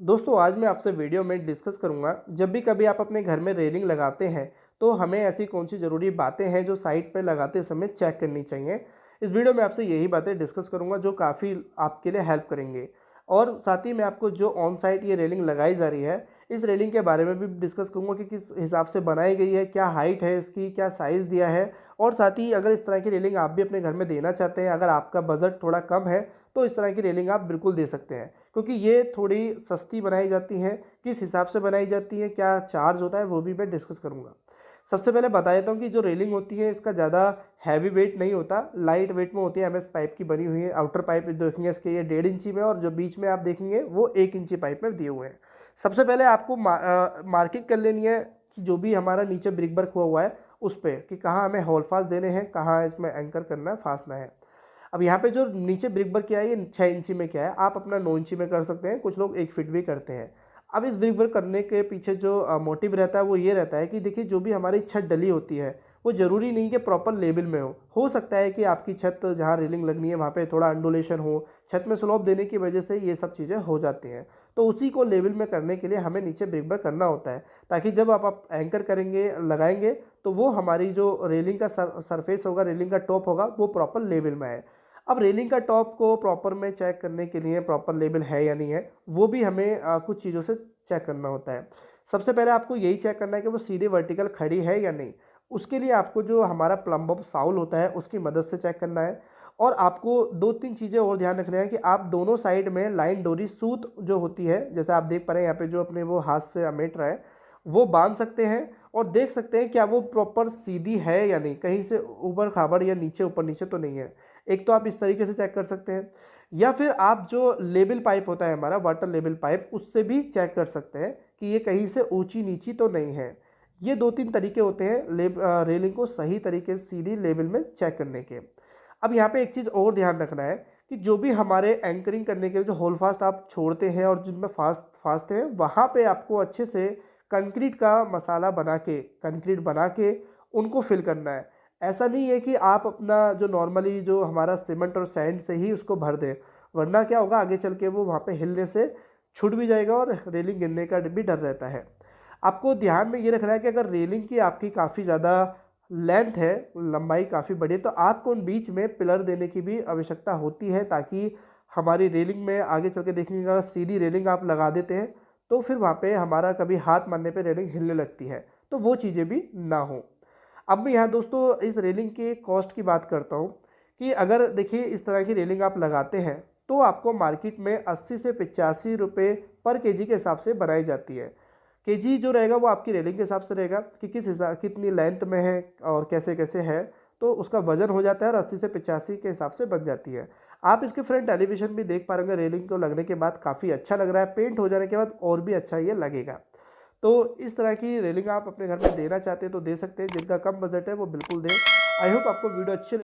दोस्तों आज मैं आपसे वीडियो में डिस्कस करूंगा जब भी कभी आप अपने घर में रेलिंग लगाते हैं तो हमें ऐसी कौन सी ज़रूरी बातें हैं जो साइट पर लगाते समय चेक करनी चाहिए। इस वीडियो में आपसे यही बातें डिस्कस करूंगा जो काफ़ी आपके लिए हेल्प करेंगे। और साथ ही मैं आपको जो ऑन साइट ये रेलिंग लगाई जा रही है इस रेलिंग के बारे में भी डिस्कस करूंगा कि किस हिसाब से बनाई गई है, क्या हाइट है इसकी, क्या साइज़ दिया है। और साथ ही अगर इस तरह की रेलिंग आप भी अपने घर में देना चाहते हैं, अगर आपका बजट थोड़ा कम है तो इस तरह की रेलिंग आप बिल्कुल दे सकते हैं, क्योंकि ये थोड़ी सस्ती बनाई जाती हैं। किस हिसाब से बनाई जाती है, क्या चार्ज होता है, वो भी मैं डिस्कस करूँगा। सबसे पहले बता देता हूँ कि जो रेलिंग होती है इसका ज़्यादा हैवी वेट नहीं होता, लाइट वेट में होती है। एमएस पाइप की बनी हुई है। आउटर पाइप देखेंगे इसके ये 1.5 इंची में, और जो बीच में आप देखेंगे वो 1 इंची पाइप में दिए हुए हैं। सबसे पहले आपको मार्किंग कर लेनी है कि जो भी हमारा नीचे ब्रिक वर्क हुआ है उस पर कि कहाँ हमें होल फास्ट देने हैं, कहाँ इसमें एंकर करना है, फासना है। अब यहाँ पे जो नीचे ब्रिक वर्क क्या है, ये 6 इंची में क्या है, आप अपना 9 इंची में कर सकते हैं, कुछ लोग 1 फीट भी करते हैं। अब इस ब्रिक वर्क करने के पीछे जो मोटिव रहता है वो ये रहता है कि देखिए जो भी हमारी छत डली होती है वो ज़रूरी नहीं कि प्रॉपर लेवल में हो सकता है कि आपकी छत जहाँ रेलिंग लगनी है वहाँ पे थोड़ा अंडुलेशन हो, छत में स्लोप देने की वजह से ये सब चीज़ें हो जाती हैं। तो उसी को लेवल में करने के लिए हमें नीचे ब्रिक वर्क करना होता है, ताकि जब आप एंकर करेंगे, लगाएंगे, तो वो हमारी जो रेलिंग का सरफेस होगा, रेलिंग का टॉप होगा, वो प्रॉपर लेवल में है। अब रेलिंग का टॉप को प्रॉपर में चेक करने के लिए प्रॉपर लेवल है या नहीं है, वो भी हमें कुछ चीज़ों से चेक करना होता है। सबसे पहले आपको यही चेक करना है कि वो सीधे वर्टिकल खड़ी है या नहीं। उसके लिए आपको जो हमारा प्लम्ब ऑफ साउल होता है उसकी मदद से चेक करना है। और आपको दो तीन चीज़ें और ध्यान रखना है कि आप दोनों साइड में लाइन डोरी सूत जो होती है, जैसे आप देख पा रहे हैं यहाँ पे जो अपने वो हाथ से अमेट रहा है, वो बांध सकते हैं और देख सकते हैं क्या वो प्रॉपर सीधी है या नहीं, कहीं से ऊपर खाबड़ या नीचे ऊपर नीचे तो नहीं है। एक तो आप इस तरीके से चेक कर सकते हैं, या फिर आप जो लेबल पाइप होता है हमारा वाटर लेबल पाइप, उससे भी चेक कर सकते हैं कि ये कहीं से ऊंची नीची तो नहीं है। ये दो तीन तरीके होते हैं रेलिंग को सही तरीके से सीधी लेवल में चेक करने के। अब यहाँ पे एक चीज़ और ध्यान रखना है कि जो भी हमारे एंकरिंग करने के लिए जो होल फास्ट आप छोड़ते हैं और जिनमें फास्ते हैं, वहाँ पे आपको अच्छे से कंक्रीट का मसाला बना के, कंक्रीट बना के उनको फिल करना है। ऐसा नहीं है कि आप अपना जो नॉर्मली जो हमारा सीमेंट और सैंड से ही उसको भर दें, वरना क्या होगा आगे चल के वो वहाँ पे हिलने से छूट भी जाएगा और रेलिंग गिरने का भी डर रहता है। आपको ध्यान में ये रखना है कि अगर रेलिंग की आपकी काफ़ी ज़्यादा लेंथ है, लंबाई काफ़ी बड़ी है, तो आपको उन बीच में पिलर देने की भी आवश्यकता होती है, ताकि हमारी रेलिंग में आगे चल के देखिएगा सीधी रेलिंग आप लगा देते हैं तो फिर वहाँ पे हमारा कभी हाथ मारने पे रेलिंग हिलने लगती है, तो वो चीज़ें भी ना हो। अब मैं यहाँ दोस्तों इस रेलिंग के कॉस्ट की बात करता हूँ कि अगर देखिए इस तरह की रेलिंग आप लगाते हैं तो आपको मार्केट में 80 से 85 रुपये पर केजी के हिसाब से बनाई जाती है। केजी जो रहेगा वो आपकी रेलिंग के हिसाब से रहेगा कि किस हिसाब कितनी लेंथ में है और कैसे कैसे है, तो उसका वजन हो जाता है और 80 से 85 के हिसाब से बन जाती है। आप इसके फ्रंट एलिवेशन भी देख पा रहे होंगे, रेलिंग को लगने के बाद काफ़ी अच्छा लग रहा है, पेंट हो जाने के बाद और भी अच्छा ये लगेगा। तो इस तरह की रेलिंग आप अपने घर में देना चाहते हैं तो दे सकते हैं, जिनका कम बजट है वो बिल्कुल दें। आई होप आपको वीडियो अच्छी